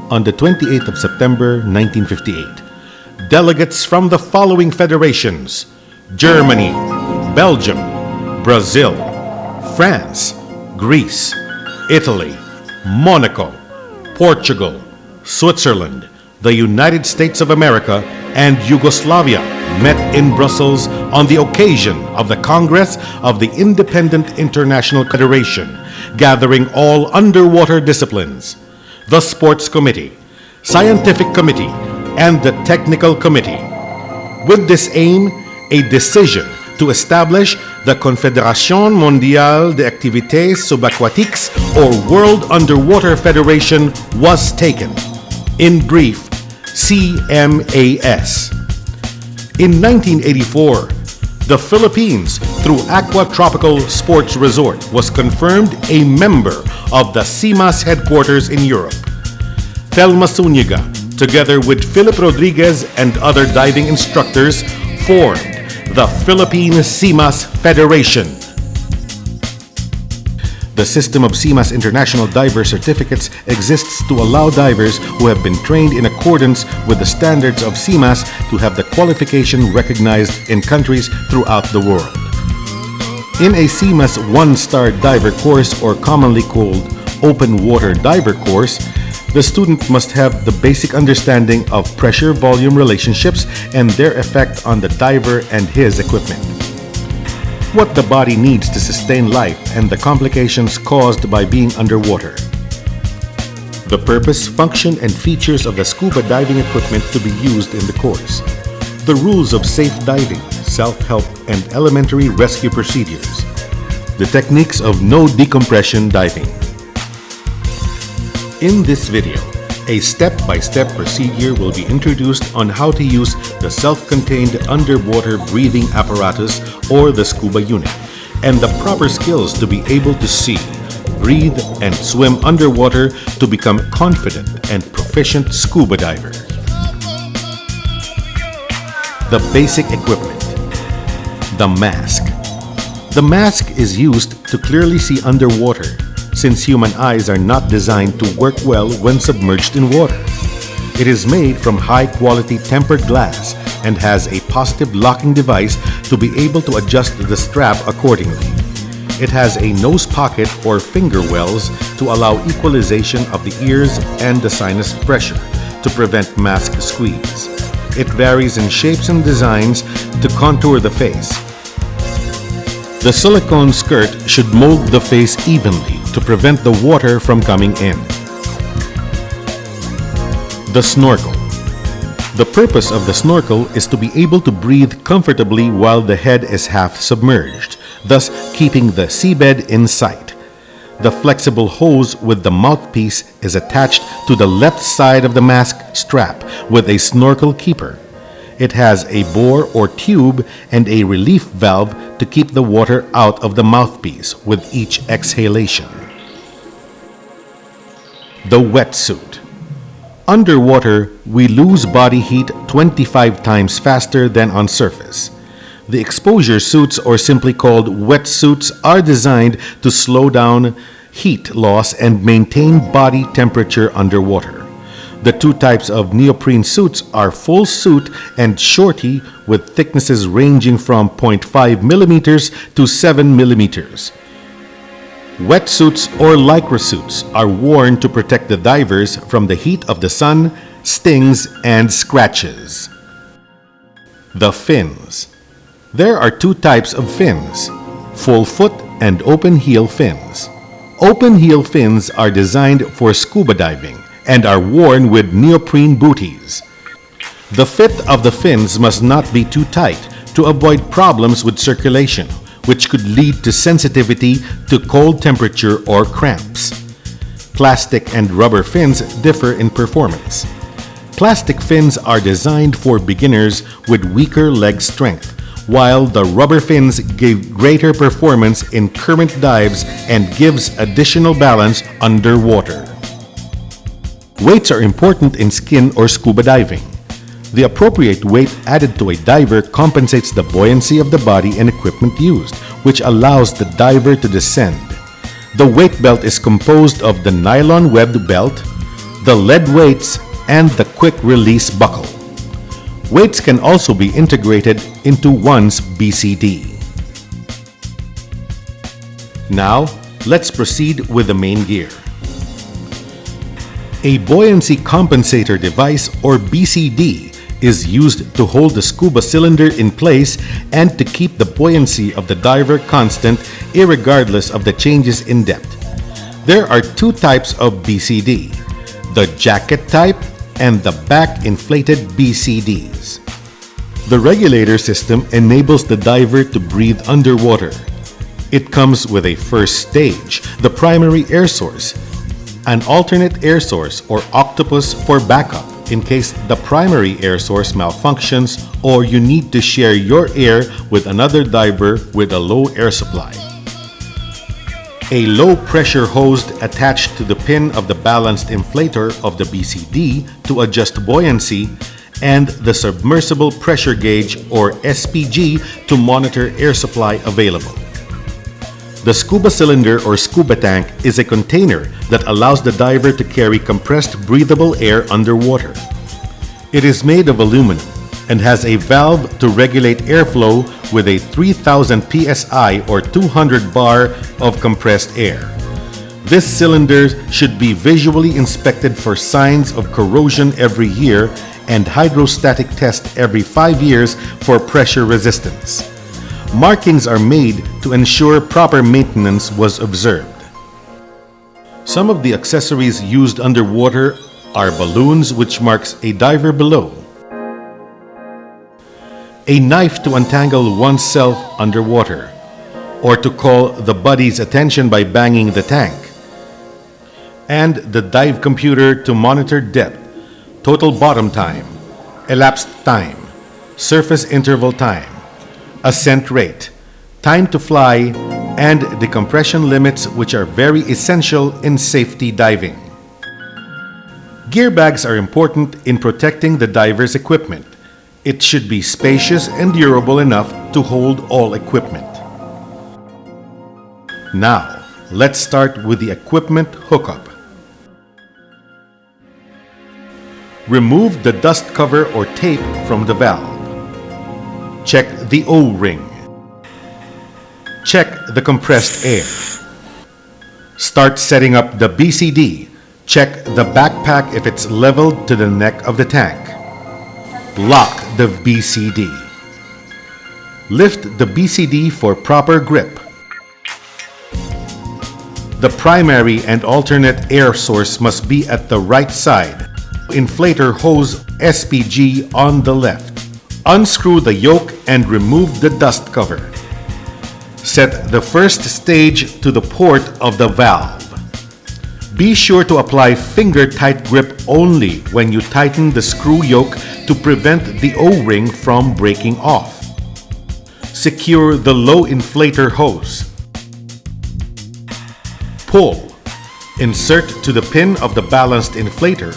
on the 28th of September 1958. Delegates from the following federations: Germany, Belgium, Brazil, France, Greece, Italy, Monaco, Portugal, Switzerland, the United States of America, and Yugoslavia met in Brussels on the occasion of the Congress of the Independent International Federation, gathering all underwater disciplines, the Sports Committee, Scientific Committee, and the Technical Committee. With this aim, a decision to establish the Confédération Mondiale des Activités Subaquatiques, or World Underwater Federation, was taken. In brief, CMAS. In 1984, the Philippines, through Aqua Tropical Sports Resort, was confirmed a member of the CMAS headquarters in Europe. Thelma Zuniga, together with Philip Rodriguez and other diving instructors, formed the Philippine CMAS Federation. The system of CMAS International Diver Certificates exists to allow divers who have been trained in accordance with the standards of CMAS to have the qualification recognized in countries throughout the world. In a CMAS one-star diver course, or commonly called open water diver course, the student must have the basic understanding of pressure-volume relationships and their effect on the diver and his equipment, what the body needs to sustain life, and the complications caused by being underwater. The purpose, function, and features of the scuba diving equipment to be used in the course. The rules of safe diving, self-help, and elementary rescue procedures. The techniques of no decompression diving. In this video, a step-by-step procedure will be introduced on how to use the self-contained underwater breathing apparatus, or the scuba unit, and the proper skills to be able to see, breathe, and swim underwater to become confident and proficient scuba diver. The basic equipment. The mask. The mask is used to clearly see underwater, since human eyes are not designed to work well when submerged in water. It is made from high-quality tempered glass and has a positive locking device to be able to adjust the strap accordingly. It has a nose pocket or finger wells to allow equalization of the ears and the sinus pressure to prevent mask squeeze. It varies in shapes and designs to contour the face. The silicone skirt should mold the face evenly to prevent the water from coming in. The snorkel. The purpose of the snorkel is to be able to breathe comfortably while the head is half submerged, thus keeping the seabed in sight. The flexible hose with the mouthpiece is attached to the left side of the mask strap with a snorkel keeper. It has a bore or tube and a relief valve to keep the water out of the mouthpiece with each exhalation. The wetsuit. Underwater, we lose body heat 25 times faster than on surface. The exposure suits, or simply called wetsuits, are designed to slow down heat loss and maintain body temperature underwater. The two types of neoprene suits are full suit and shorty, with thicknesses ranging from 0.5 millimeters to 7 millimeters. Wetsuits or lycra suits are worn to protect the divers from the heat of the sun, stings, and scratches. The fins. There are two types of fins: full foot and open heel fins. Open heel fins are designed for scuba diving and are worn with neoprene booties. The fit of the fins must not be too tight to avoid problems with circulation, which could lead to sensitivity to cold temperature or cramps. Plastic and rubber fins differ in performance. Plastic fins are designed for beginners with weaker leg strength, while the rubber fins give greater performance in current dives and gives additional balance underwater. Weights are important in skin or scuba diving. The appropriate weight added to a diver compensates the buoyancy of the body and equipment used, which allows the diver to descend. The weight belt is composed of the nylon webbed belt, the lead weights, and the quick release buckle. Weights can also be integrated into one's BCD. Now, let's proceed with the main gear. A buoyancy compensator device, or BCD, is used to hold the scuba cylinder in place and to keep the buoyancy of the diver constant irregardless of the changes in depth. There are two types of BCD, the jacket type and the back inflated BCDs. The regulator system enables the diver to breathe underwater. It comes with a first stage, the primary air source, an alternate air source or octopus for backup in case the primary air source malfunctions or you need to share your air with another diver with a low air supply. A low pressure hose attached to the pin of the balanced inflator of the BCD to adjust buoyancy, and the submersible pressure gauge or SPG to monitor air supply available. The scuba cylinder or scuba tank is a container that allows the diver to carry compressed breathable air underwater. It is made of aluminum and has a valve to regulate airflow with a 3000 psi or 200 bar of compressed air. This cylinder should be visually inspected for signs of corrosion every year and hydrostatic test every 5 years for pressure resistance. Markings are made to ensure proper maintenance was observed. Some of the accessories used underwater are balloons, which marks a diver below, a knife to untangle oneself underwater, or to call the buddy's attention by banging the tank, and the dive computer to monitor depth, total bottom time, elapsed time, surface interval time, ascent rate, time to fly, and decompression limits, which are very essential in safety diving. Gear bags are important in protecting the diver's equipment. It should be spacious and durable enough to hold all equipment. Now, let's start with the equipment hookup. Remove the dust cover or tape from the valve. Check the O-ring. Check the compressed air. Start setting up the BCD. Check the backpack if it's leveled to the neck of the tank. Lock the BCD. Lift the BCD for proper grip. The primary and alternate air source must be at the right side. Inflator hose SPG on the left. Unscrew the yoke and remove the dust cover. Set the first stage to the port of the valve. Be sure to apply finger-tight grip only when you tighten the screw yoke to prevent the O-ring from breaking off. Secure the low inflator hose. Pull. Insert to the pin of the balanced inflator.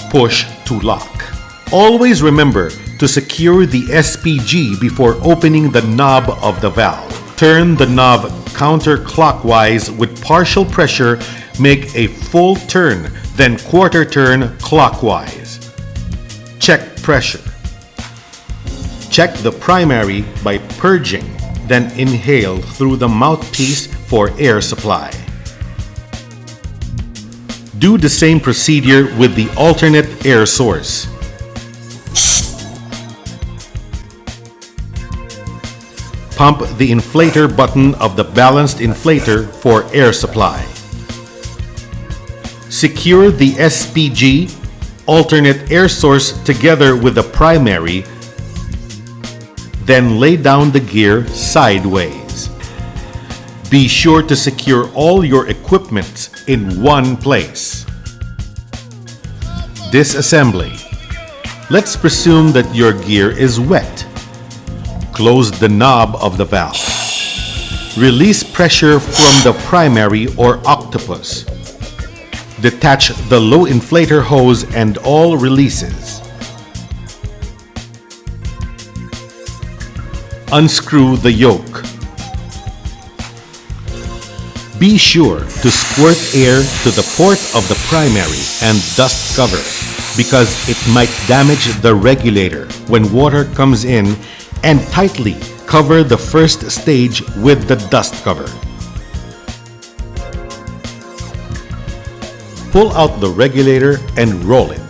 Push to lock. Always remember to secure the SPG before opening the knob of the valve. Turn the knob counterclockwise with partial pressure. Make a full turn, then quarter turn clockwise. Check pressure. Check the primary by purging, then inhale through the mouthpiece for air supply. Do the same procedure with the alternate air source. Pump the inflator button of the balanced inflator for air supply. Secure the SPG, alternate air source together with the primary, then lay down the gear sideways. Be sure to secure all your equipment in one place. Disassembly. Let's presume that your gear is wet. Close the knob of the valve. Release pressure from the primary or octopus. Detach the low inflator hose and all releases. Unscrew the yoke. Be sure to squirt air to the port of the primary and dust cover because it might damage the regulator when water comes in, and tightly cover the first stage with the dust cover. Pull out the regulator and roll it.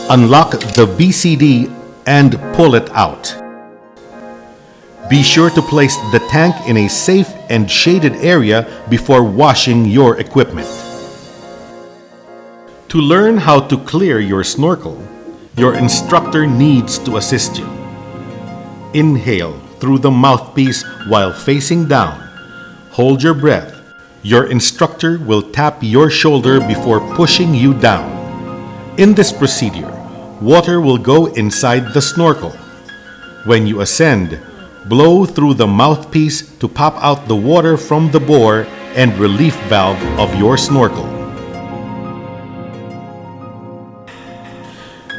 Unlock the BCD and pull it out. Be sure to place the tank in a safe and shaded area before washing your equipment. To learn how to clear your snorkel, your instructor needs to assist you. Inhale through the mouthpiece while facing down. Hold your breath. Your instructor will tap your shoulder before pushing you down. In this procedure, water will go inside the snorkel. When you ascend, blow through the mouthpiece to pop out the water from the bore and relief valve of your snorkel.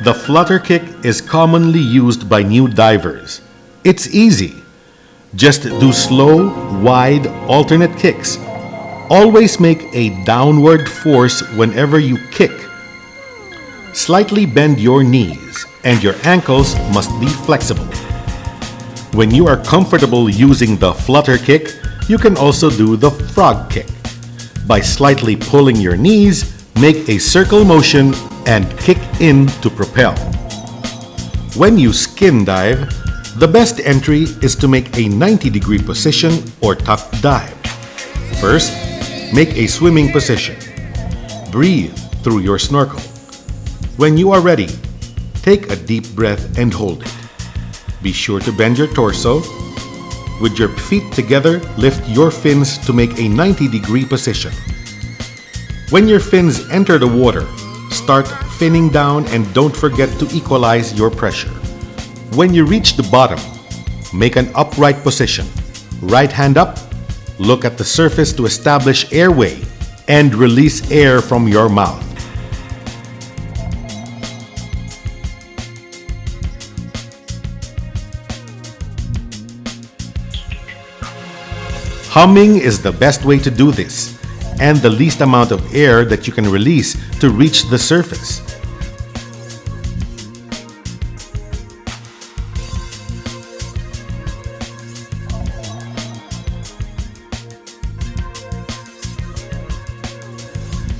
The flutter kick is commonly used by new divers. It's easy. Just do slow, wide, alternate kicks. Always make a downward force whenever you kick. Slightly bend your knees, and your ankles must be flexible. When you are comfortable using the flutter kick, you can also do the frog kick. By slightly pulling your knees, make a circle motion and kick in to propel. When you skin dive, the best entry is to make a 90-degree position or tuck dive. First, make a swimming position. Breathe through your snorkel. When you are ready, take a deep breath and hold it. Be sure to bend your torso. With your feet together, lift your fins to make a 90-degree position. When your fins enter the water, start finning down and don't forget to equalize your pressure. When you reach the bottom, make an upright position. Right hand up, look at the surface to establish airway, and release air from your mouth. Humming is the best way to do this, and the least amount of air that you can release to reach the surface.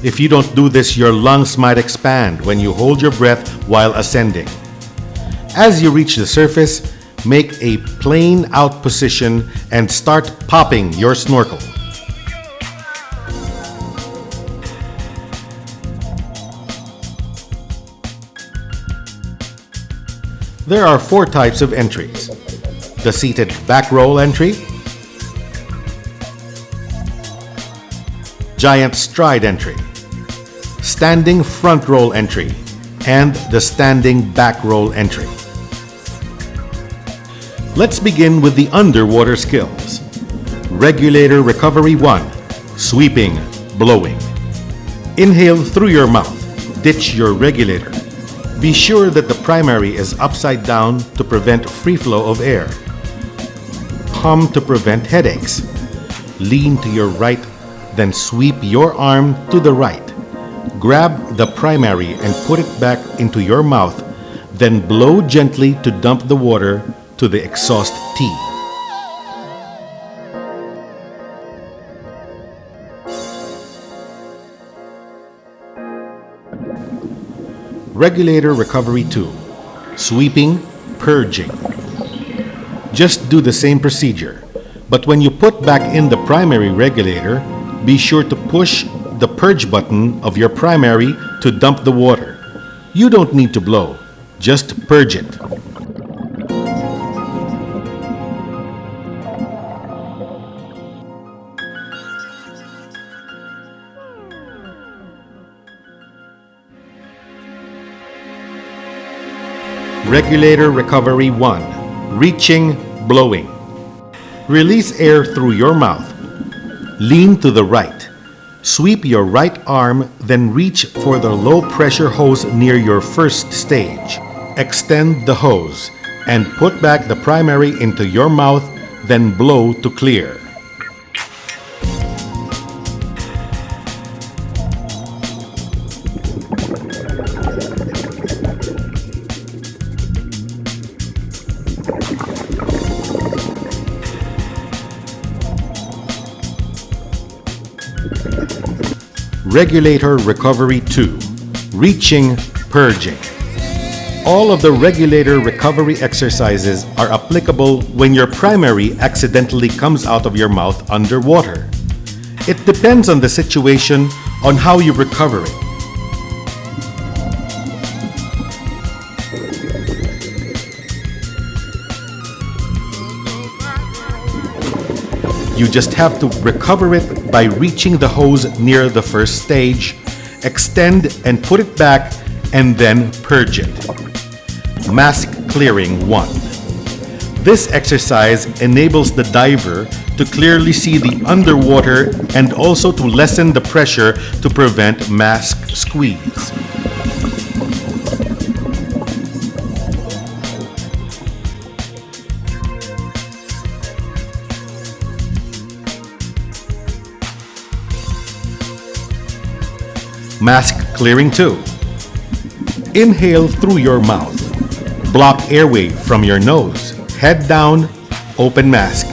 If you don't do this, your lungs might expand when you hold your breath while ascending. As you reach the surface, make a plane out position and start popping your snorkel. There are 4 types of entries: the seated back roll entry, giant stride entry, standing front roll entry, and the standing back roll entry. Let's begin with the underwater skills. Regulator Recovery 1, Sweeping, Blowing. Inhale through your mouth. Ditch your regulator. Be sure that the primary is upside down to prevent free flow of air. Hum to prevent headaches. Lean to your right, then sweep your arm to the right. Grab the primary and put it back into your mouth, then blow gently to dump the water to the exhaust T. Regulator Recovery 2, Sweeping, Purging. Just do the same procedure, but when you put back in the primary regulator, be sure to push the purge button of your primary to dump the water. You don't need to blow, just purge it. Regulator Recovery 1, Reaching, Blowing. Release air through your mouth. Lean to the right. Sweep your right arm, then reach for the low-pressure hose near your first stage. Extend the hose. and put back the primary into your mouth, then blow to clear. Regulator Recovery 2. Reaching, Purging. All of the regulator recovery exercises are applicable when your primary accidentally comes out of your mouth underwater. It depends on the situation on how you recover it. You just have to recover it by reaching the hose near the first stage, extend and put it back, and then purge it. Mask Clearing 1. This exercise enables the diver to clearly see the underwater and also to lessen the pressure to prevent mask squeeze. Mask Clearing 2. Inhale through your mouth. Block airway from your nose. Head down, open mask.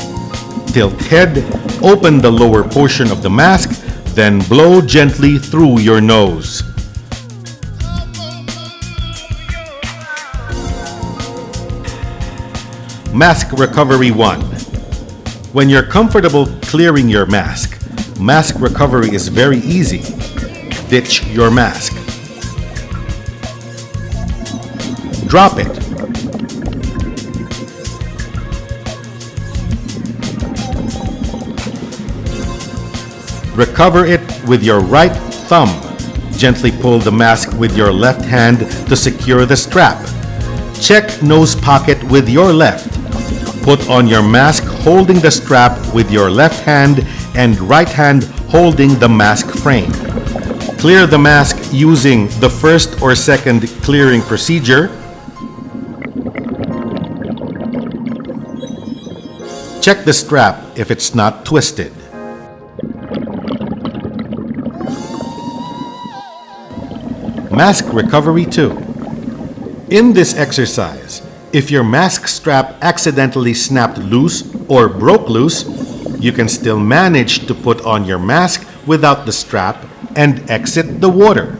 Tilt head, open the lower portion of the mask, then blow gently through your nose. Mask Recovery 1. When you're comfortable clearing your mask, mask recovery is very easy. Ditch your mask. Drop it. Recover it with your right thumb. Gently pull the mask with your left hand to secure the strap. Check nose pocket with your left. Put on your mask holding the strap with your left hand and right hand holding the mask frame. Clear the mask using the first or second clearing procedure. Check the strap if it's not twisted. Mask Recovery 2. In this exercise, if your mask strap accidentally snapped loose or broke loose, you can still manage to put on your mask without the strap and exit the water.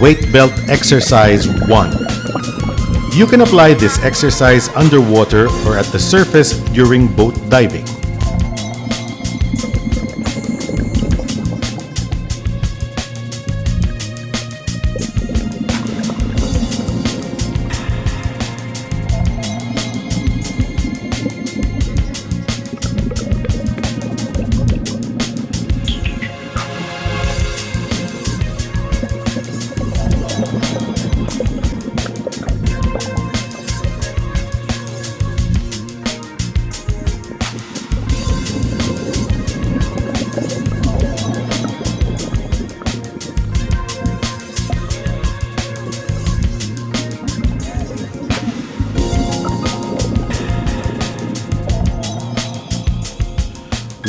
Weight Belt Exercise 1. You can apply this exercise underwater or at the surface during boat diving.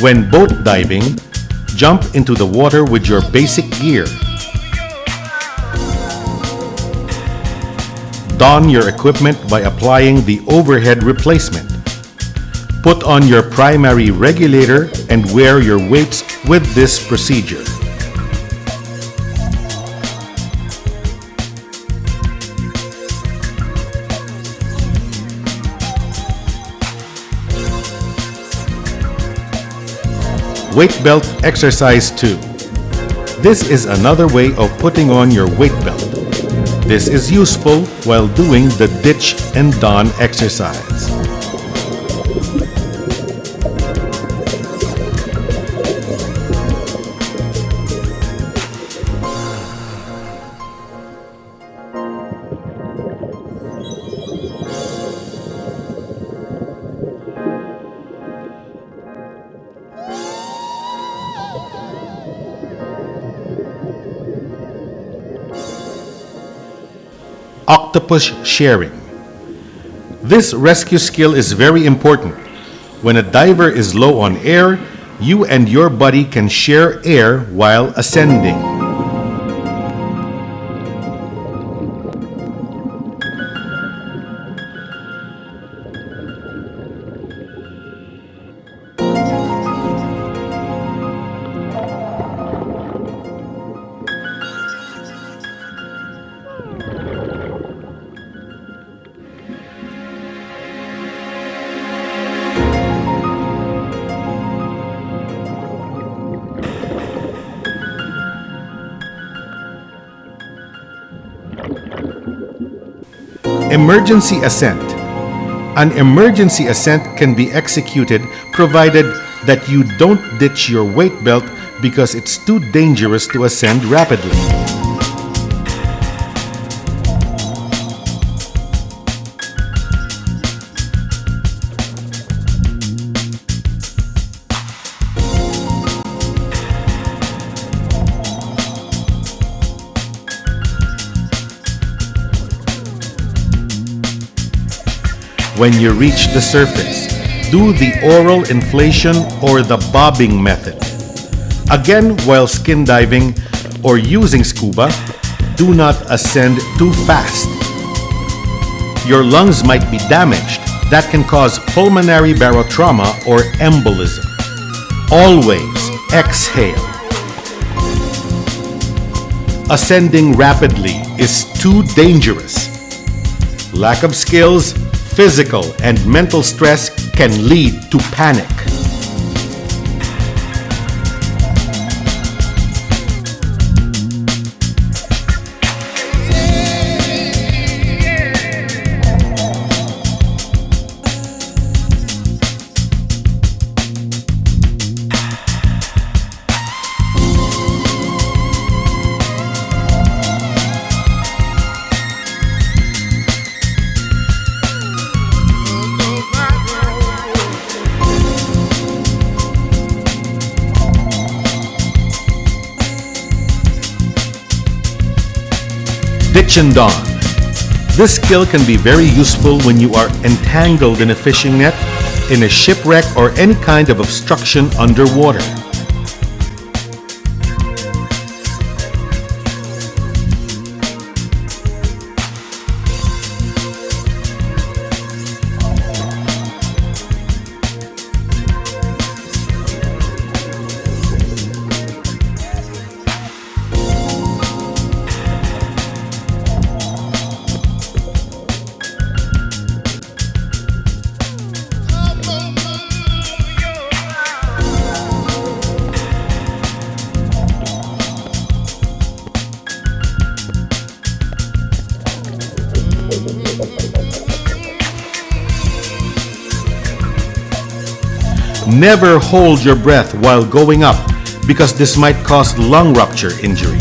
When boat diving, jump into the water with your basic gear. Don your equipment by applying the overhead replacement. Put on your primary regulator and wear your weights with this procedure. Weight belt exercise 2. This is another way of putting on your weight belt. This is useful while doing the ditch and don exercise. Octopus sharing. This rescue skill is very important. When a diver is low on air, you and your buddy can share air while ascending. Emergency ascent. An emergency ascent can be executed provided that you don't ditch your weight belt because it's too dangerous to ascend rapidly. When you reach the surface, do the oral inflation or the bobbing method. Again, while skin diving or using scuba, do not ascend too fast. Your lungs might be damaged. That can cause pulmonary barotrauma or embolism. Always exhale. Ascending rapidly is too dangerous. Lack of skills, physical and mental stress can lead to panic. Ditch and don. This skill can be very useful when you are entangled in a fishing net, in a shipwreck, or any kind of obstruction underwater. Never hold your breath while going up because this might cause lung rupture injury.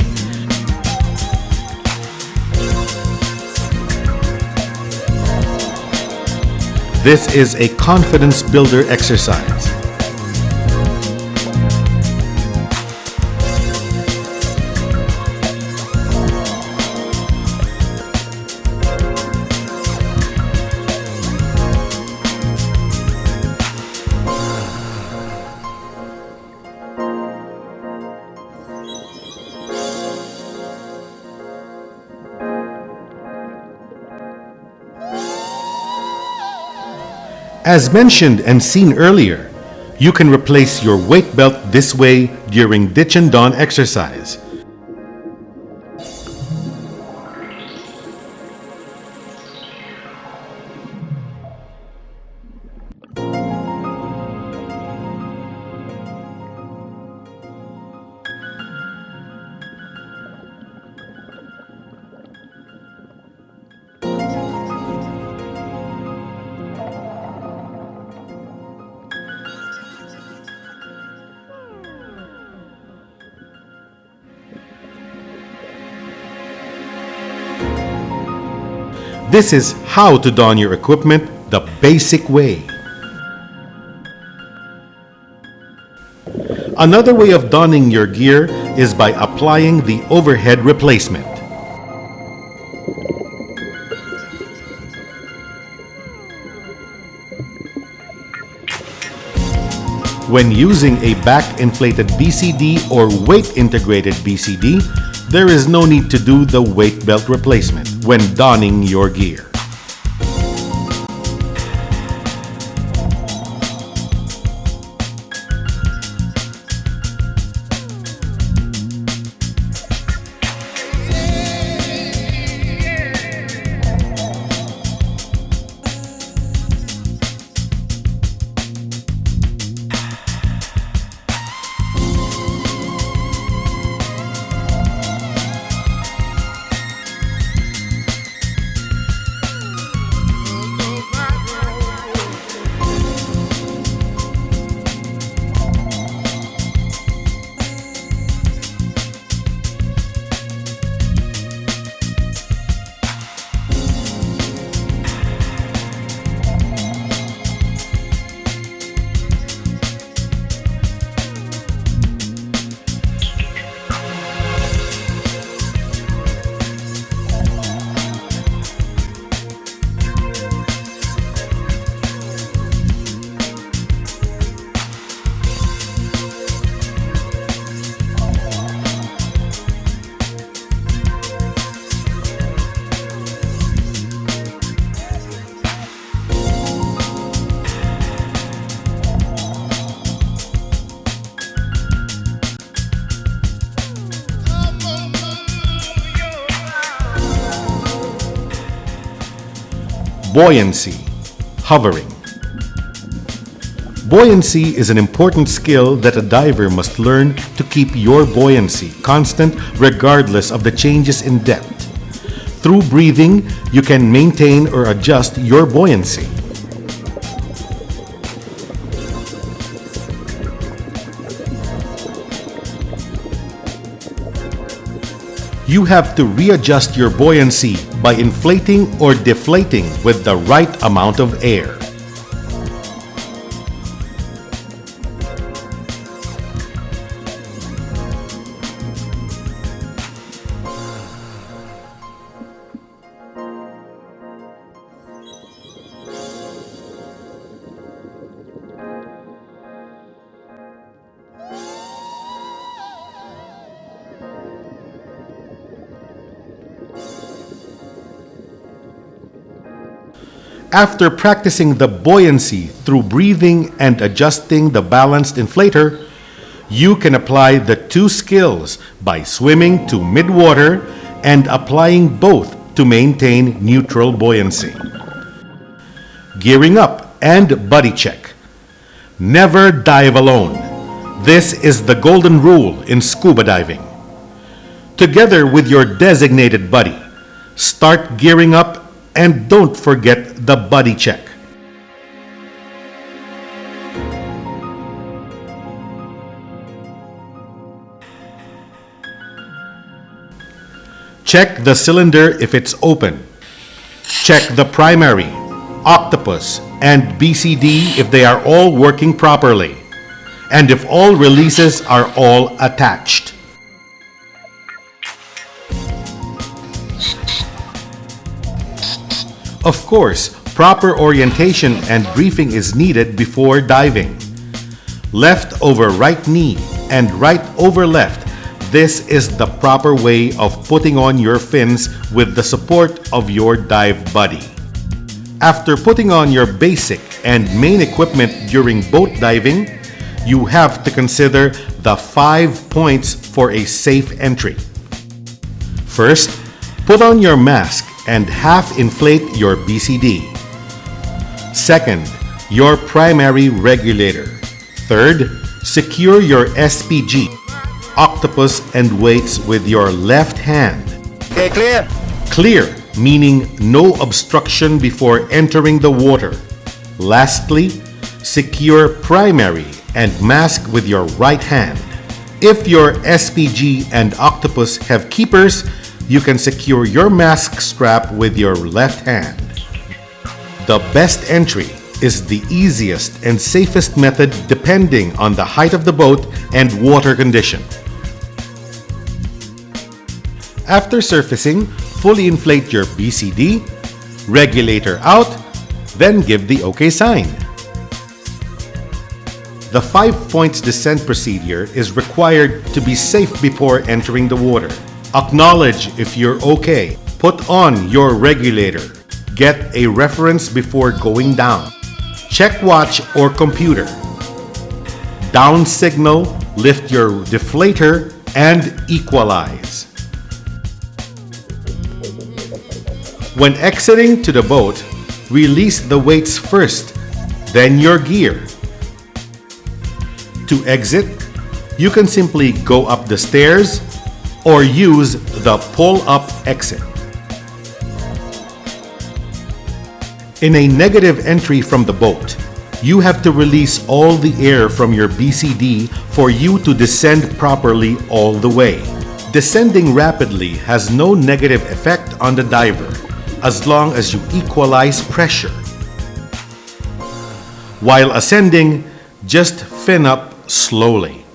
This is a confidence builder exercise. As mentioned and seen earlier, you can replace your weight belt this way during ditch and don exercise. This is how to don your equipment the basic way. Another way of donning your gear is by applying the overhead replacement. When using a back-inflated BCD or weight-integrated BCD, there is no need to do the weight belt replacement when donning your gear. Buoyancy, hovering. Buoyancy is an important skill that a diver must learn to keep your buoyancy constant regardless of the changes in depth. Through breathing, you can maintain or adjust your buoyancy. You have to readjust your buoyancy by inflating or deflating with the right amount of air. After practicing the buoyancy through breathing and adjusting the balanced inflator, you can apply the two skills by swimming to mid-water and applying both to maintain neutral buoyancy. Gearing up and buddy check. Never dive alone. This is the golden rule in scuba diving. Together with your designated buddy, start gearing up and don't forget the buddy check. Check the cylinder if it's open. Check the primary, octopus, and BCD if they are all working properly, and if all releases are all attached. Of course, proper orientation and briefing is needed before diving. Left over right knee and right over left. This is the proper way of putting on your fins with the support of your dive buddy. After putting on your basic and main equipment during boat diving, you have to consider the 5 points for a safe entry. First, put on your mask and half inflate your BCD. Second, your primary regulator. Third, secure your SPG, octopus, and weights with your left hand. Okay, clear? Clear, meaning no obstruction before entering the water. Lastly, secure primary and mask with your right hand. If your SPG and octopus have keepers, you can secure your mask strap with your left hand. The best entry is the easiest and safest method depending on the height of the boat and water condition. After surfacing, fully inflate your BCD, regulator out, then give the OK sign. The 5 points descent procedure is required to be safe before entering the water. Acknowledge if you're OK. Put on your regulator. Get a reference before going down. Check watch or computer. Down signal, lift your deflator, and equalize. When exiting to the boat, release the weights first, then your gear. To exit, you can simply go up the stairs or use the pull-up exit. In a negative entry from the boat, you have to release all the air from your BCD for you to descend properly all the way. Descending rapidly has no negative effect on the diver as long as you equalize pressure. While ascending, just fin up slowly.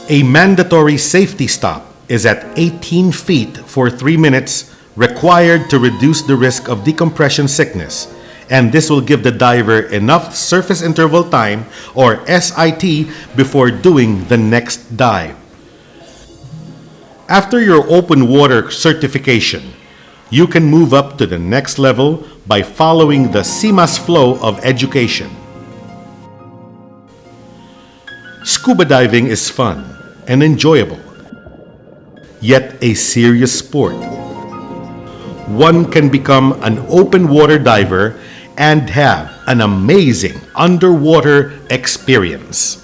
A mandatory safety stop is at 18 feet for 3 minutes, required to reduce the risk of decompression sickness, and this will give the diver enough surface interval time, or SIT, before doing the next dive. After your open water certification, you can move up to the next level by following the CMAS flow of education. Scuba diving is fun and enjoyable, yet a serious sport. One can become an open water diver and have an amazing underwater experience.